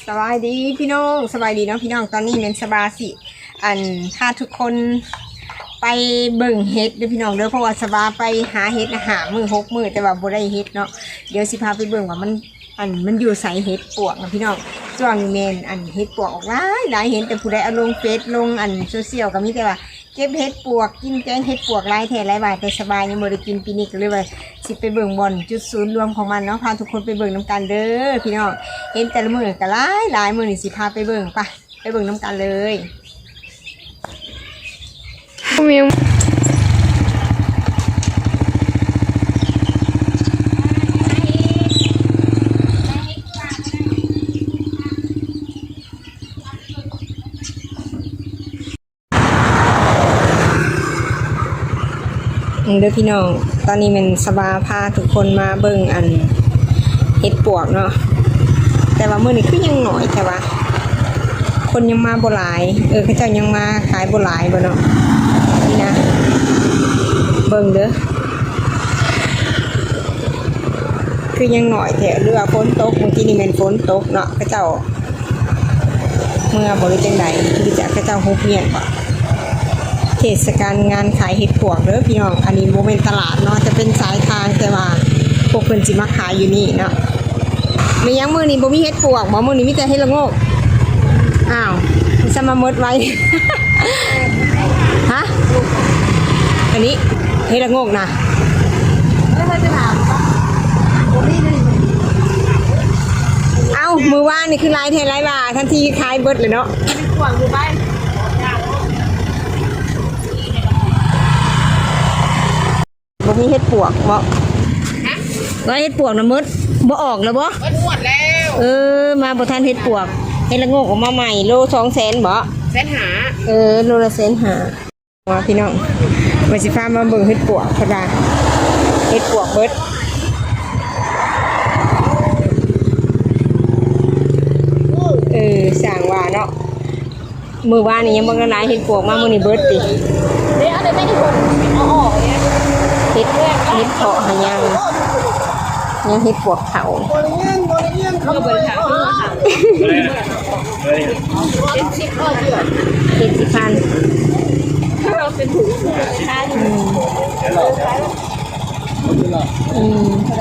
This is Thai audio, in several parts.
สบายดีพี่น้องสบายดีเนาะพี่น้องตอนนี้เมนสบาสิถ้าทุกคนไปเบิ่งเฮ็ดเด้อพี่น้องเด้อเพราะว่าสบาไปหาเฮ็ดหามือ6 มื้อแต่ว่าบ่ได้เฮ็ดเนาะเดี๋ยวสิพาไปเบิ่งว่ามันอยู่ใส่เฮ็ดปวกนะพี่น้องช่วงนี้แม่นเฮ็ดปวกออกหลายเห็นแต่ผู้ใดเอาลงเฟซลงโซเชียลก็มีแต่ว่าเก็บเฮ็ดปวกกินแกงเฮ็ดปวกหลายแท้หลายบาทแต่สบายยังบ่ได้กินปีนี้ก็เลยว่าสิไปเบิ่งบ่อนจุดศูนย์รวมของมันเนาะพาทุกคนไปเบิ่งน้ำกันเด้อพี่น้องเห็นแต่ละมื้อก็หลายมื้อนี่สิพาไปเบิ่งไปเบิ่งน้ำกันเลยมิวเด้อพี่น้องตอนนี้มันสบาพาทุกคนมาเบิ่งเห็ดปวกเนาะแต่ว่ามื้อนี้คือยังหน่อยแต่ว่าคนยังมาบ่หลายเขาเจ้ายังมาขายบ่หลายบ่เนาะนี่นะเบิ่งเด้อคือยังหน่อยแถวเรือฝนตกเมื่อกี้นี่แม่นฝนตกเนาะเขาเจ้าเมื่อบ่รู้จังได๋คือจะเขาเจ้าฮุบเงียนบ่เทศกาลงานขายเห็ดปวกเด้อพี่น้องอันนี้โมเมนต์ตลาดเนาะจะเป็นสายทางแต่ว่าพวกเพิ่นสิมาขายอยู่นี่เนาะไม่ยังมื้อนี้บ่มีเห็ดปวกบ่มื้อนี้มีแต่เห็ดละโงกอ้าวมันจะมาหมดไว้ ฮะอันนี้เห็ดละโงกนะเอ้ามื้อวานนี่คือลายแทนลายบาทันทีขายเบิดเลยเนาะมีปวกอยู่บ้านบ่มีเห็ดปวกบ่ว่าเห็ดปวกนะมดบ่ออกแล้วบ่หมดแล้วมาบ่ทันเห็ดปวกเห็ดละโงกออกมาใหม่โล200,000บ่150,000โลละ150,000ว่าพี่น้องว่าสิพามาเบิ่งเห็ดปวกเพราะว่าเห็ดปวกเบิดสร้างว่าเนาะมื้อวานนี่ยังบ่หลายเห็ดปวกมามื้อนี้เบิดติเด้เอาได้ไม่ได้คนเอาออกเนี่ยเห็ดเพาะหายังเห็ดปวกเขาเขาเบิดเขา70,000ถ้าเราเป็นถุงค่า50,000ไป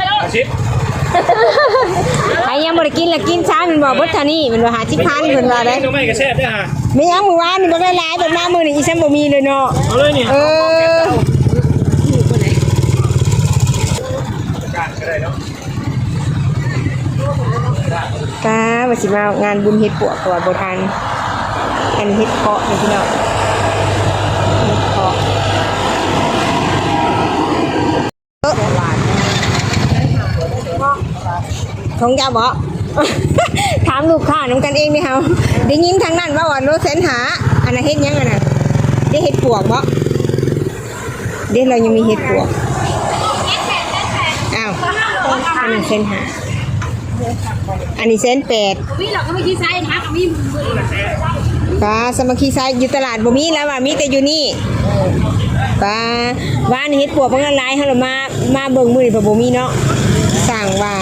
แล้วใครยังบ่ได้กินละกินช้ามันบอกเบิดเท่านี้มันว่า50,000เพิ่นว่าได้ไม่กระแซ่บเด้อฮะมีหยังมื้อวานนี่บ่ได้หลายเบิดมามื้อนี้อีฉันบ่มีเลยเนาะเอาเลยนี่กาว่าสิมางานบุญเฮ็ดปวกก็ว่าบ่ทันอันเฮ็ดเพาะนี่พี่น้องเฮ็ดเพาะของเจ้าบ่ ถามลูกค้าน้ำกันเองนี่เฮาได้ยินทางนั้นว่าโล150,000อันนั้นเฮ็ดยังน่ะได้เฮ็ดปวกบ่เดี๋ยวเรายังมีเฮ็ดปวกอ้าวอันนั้น150,000อันนี้180,000มีหรอกก็ไม่คิดไซส์นะมีปลาสมาคีไซส์อยู่ตลาดบ่มีแล้วว่ามีแต่อยู่นี่ปลาว่านเฮ็ดปวกเพิ่นหลายเฮาละมาเบิ่งมื้อนี้บ่มีเนาะสร้างว่า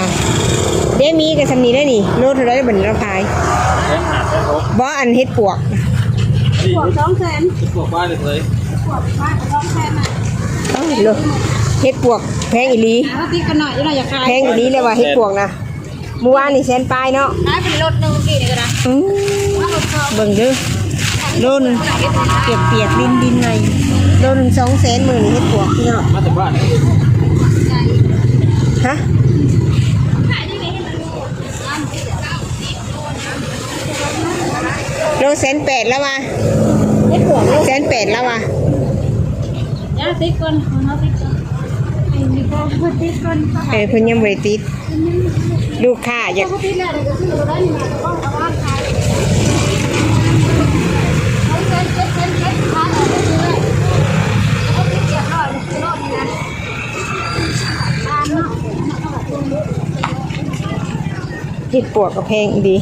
เด้มีกับสำนีได้นี่โลเท่าไรบัดนี้เราขายบ่อันเฮ็ดปวก200,000ปวกบ้านเลยปวกบ้าน200,000อ่ะเฮ็ดปวกแพงอีหลีแพงอีหลีเลยว่าเฮ็ดปวกนะเมื่อวานนี่แสนปลายเนาะขายเป็นรถนึงกี่นี่ก็ได้เบิ่งเด้อโลนึงเปียกดินในโลนึง200,000มื้อนี้เฮ็ดปวกพี่เนาะมาจากบ้านฮะโล180,000แล้วมา180,000แล้วมาย่าติดก่อนเพิ่นยังบ่ได้ติดลูกค้าอยากเห็ดปวกก็แพงดี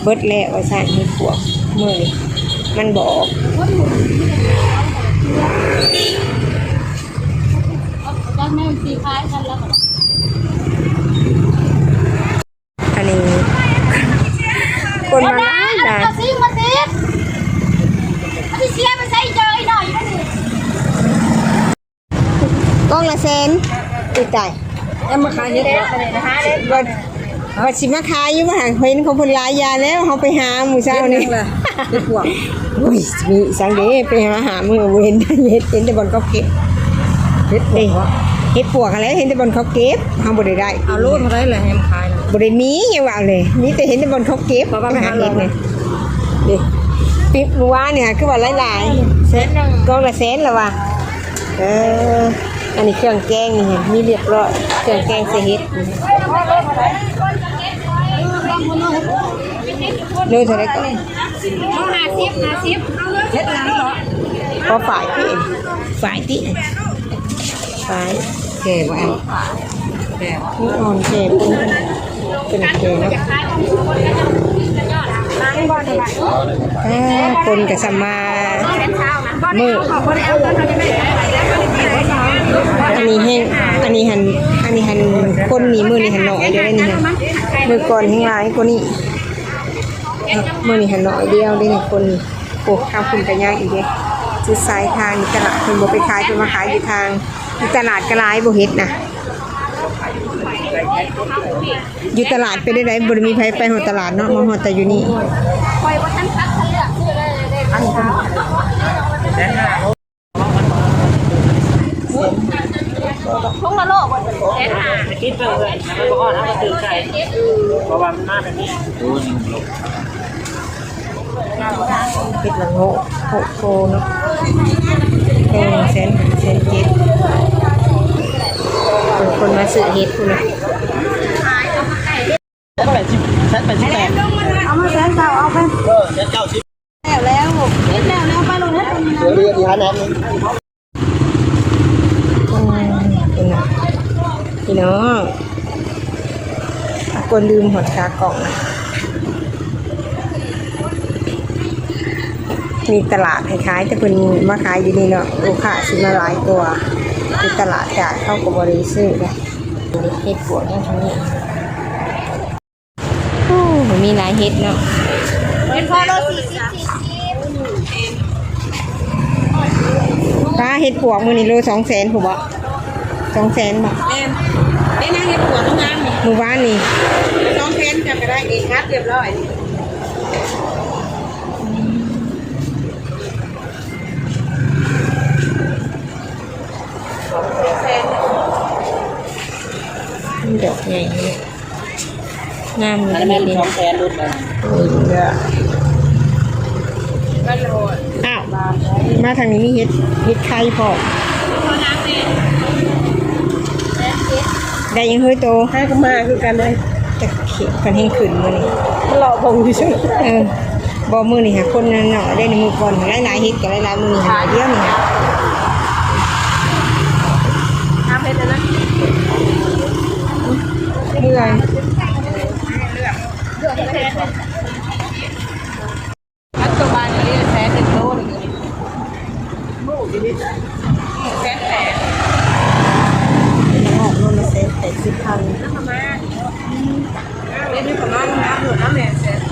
เบิดแล้วว่าซั่นเห็ดปวกมื้อนี้มันบ่ออกอันนี้ นติดใจ em mà khai hết rồi này há đấy ว่าสิมาขายอยู่ว่าเห็นของเพิ่นหลายอยางแล้วเฮาไปหามื้อเช้านี่ là cái quả อุ้ยมีสังเดไปหามื้อบ่เห็นเห็นแต่บนเขาเก็บ hết เด้ quả เฮ็ดปวกอะไรเห็นแต่บนเขาเก็บเฮาบ่ได้ได้ áo luôn vào đấy là em khai này บ่ได้มีหยังว่าเลยมีแต่เห็นแต่บนเขาเก็บ บ่ว่าไปหา เฮ็ด เลย นี่ดิปิ๊บเมื่อวานเนี่ยคือว่าหลายๆ แสนนึง กองละแสนแล้วว่ะอันนี้เครื่องแกงนี่เห็นมีเรียบร้อยเครื่องแกงใส่เฮ็ดเลยเท่าไหร่ก็ เอา50เฮ็ดแล้วเหรอ พอฝ่ายที่ฝ่ายที่ฝ่าย แก่บ่แอมแก่ นี่อ่อนเจ็บเป็นเกลือนะคนกับสมามืออันนี้แห้งอันนี้หันคนนี้มือนี่หันหน่อยเดียวได้นี่ฮะมือก่อนแห้งลายคนนี้มือนี่หันหน่อยเดียวได้นี่คนโอ้ทำคุณกันย่างอีกเลยจุดสายทางตลาดคุณบ่ไปขายคุณมาขายอยู่ทางตลาดกระไรบ่เฮ็ดนะอยู่ตลาดไปได้ไหนบ่มีไผไปหอตลาดเนาะมาหอแต่อยู่นี่ทุ่งละโลกบ่แสนห้าคิดไปเลยมันบ่อ่อนถ้าตื่นใจเพราะว่ามันมาแบบนี้ คิดละโง่โคเนาะเซนเจ็ดเป็นคนมาซื้อเฮ็ดคุณนะ แสน88เอามาแสนเก้าเอาไปแสนเก้าสิบแล้วไปลงเฮ็ดเป็เรือนนะพี่น้องคนลืมหดคากล่องนะมีตลาดให้ขายแต่เป็นมาขายอยู่นี่เนาะลูกค้าซื้อมาหลายตัวมีตลาดจ่ายเข้ากับบริซื้อเลยเฮ็ดปวดอย่างนี้โอ้มีหลายเฮ็ดเนาะ เป็นพอโล40ป้าเฮ็ดปวกมื้อนี้โล200,000ผู้บ่200,000บ่ เอ็มได้นั่งเฮ็ดหัวงามนี่ มื้อวานนี่ 200,000จำก็ได้เองครับเรียบร้อยดอกใหญ่นี่งาม อัน เล นี้ ย มัน200,000รุ่นแล้ว เด้อ ก็โลด อ้าวมาทางนี้มีเฮ็ดไข่พอ พอน้ำเนี่ย ได้ยังเฮ้ยโต ให้ก็มาคือกันเลย จะเขียนกันให้ขึ้นมื้อนี้ มันหล่อพงที่สุด บ่มื้อนี้หาคนนั้นเนาะได้ในมื้อก่อนหลายๆเฮ็ดก็หลายๆมื้อนี้หาเดียวนี่ฮะ น้ำเพชรนะ เมื่อย อันตัวบานนี่แสน1โลนึงมูดิลิแสน8 ออกโน่นละเซ็น80,000 น้ำประมาณนี่ประมาณน้ำหมดน้ำแม่แสน8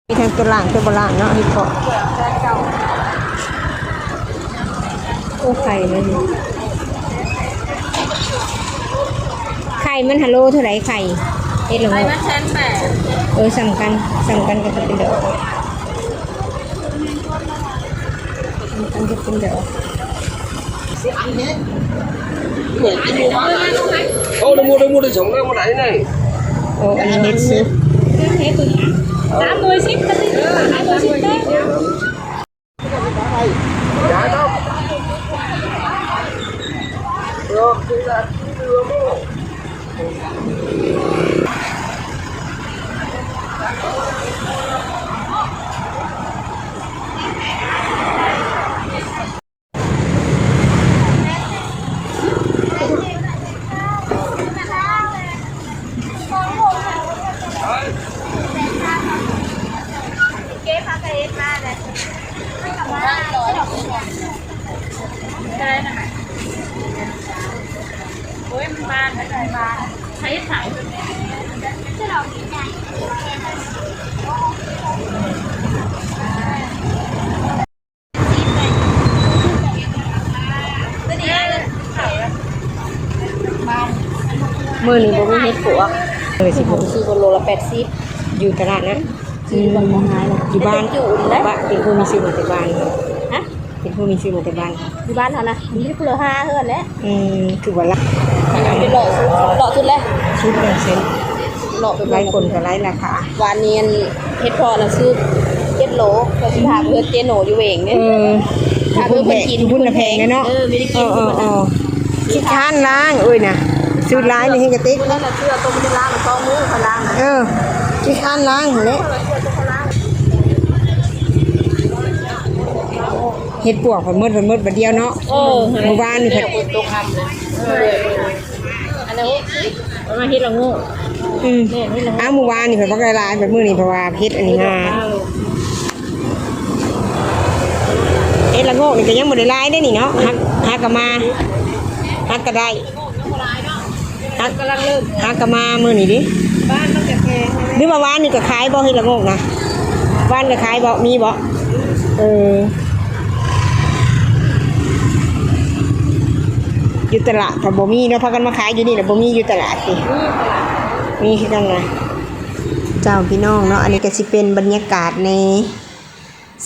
มีทั้งตัวล่างตัวบ่ล่างเนาะเฮ็ดพอโอ้ไข่เลยนี่ไข่มันฮัลโหลเท่าไหร่ไข่เฮ็ดละ ไอ้ โง่ มันแสน8สำคัญก็จะเป็นดอกสำคัญจะเป็นดอก Ô, nó mua đi sống đâu mà lại thế này. โอ้อันนี้เฮ็ดซุป 30 10ก็ได้30 10ได้ Dạ không? Được, thì là đưa mua. ได้นะคะโอ้ยมันบานได้บานใช้ถ่าย มื้อนี้บ่มีเฮ็ดปวกสิบ่ ซื้อบนโลละ80 อยู่ตลาดนะ ซื้อบนบ่หายเลย อยู่บ้าน อยู่เด้ บ้านเป็นผู้มีชื่อมาแต่บ้านฮะเป็นผู้มีชื่อมาแต่บ้าน อยู่บ้านเฮานะมีผู้ละ5เฮือนแล้ว คือว่าละ เป็นเลาะสุดแล้ว ชุดเปอร์เซ็นต์ เลาะไป หลายคนก็หลายราคา วันนี้เฮ็ดพอน่ะซื้อ7โลก็สิพาเพิ่นเจโหนอยู่เองเนี่ย ถ้าเพิ่นกิน พุ่นน่ะแพงเนาะ ไม่ได้กิน ขี้ค้านล้างเอ้ยน่ะซื้อหลายนี่ให้กระติก นั่นน่ะเชื่อต้มที่ล้าง2มื้อเขาล้าง ขี้ค้านล้างหั่นแหละเฮ็ดปวกเพิ่นมืดบัดเดียวเนาะเมื่อวานนี่เพิ่น ตกค่ำเลยอันนั้นมันมาเฮ็ดละงู อ้าวเมื่อวานนี่เพิ่นบ่ได้หลายแบบมื้อนี้เพราะว่าเฮ็ดอันนี้มาเฮ็ดละโงกนี่ก็ยังบ่ได้หลายเด้นี่เนาะฮักก็มาฮักก็ได้ฮักกำลังเริ่มฮักก็มามื้อนี้ดิ บ้านมันจะแพง หรือว่าวานนี่ก็ขายบ่เฮ็ดละโงกนะวานก็ขายบ่มีบ่อยู่ตลาดถ้าบ่มีเนาะพากันมาขายอยู่นี่แหละบ่มีอยู่ตลาดสิมีคือกันนะเจ้าพี่น้องเนาะอันนี้ก็สิเป็นบรรยากาศใน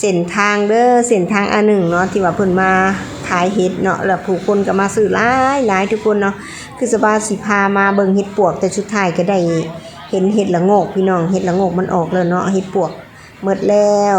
เส้นทางเด้อเส้นทางA1เนาะที่ว่าเพิ่นมาขายเห็ดเนาะแล้วผู้คนก็มาซื้อหลายทุกคนเนาะคือสบายสิพามาเบิ่งเห็ดปวกแต่สุดท้ายก็ได้เห็นเห็ดละโงกพี่น้องเห็ดละโงกมันออกแล้วเนาะเห็ดปวกหมดแล้ว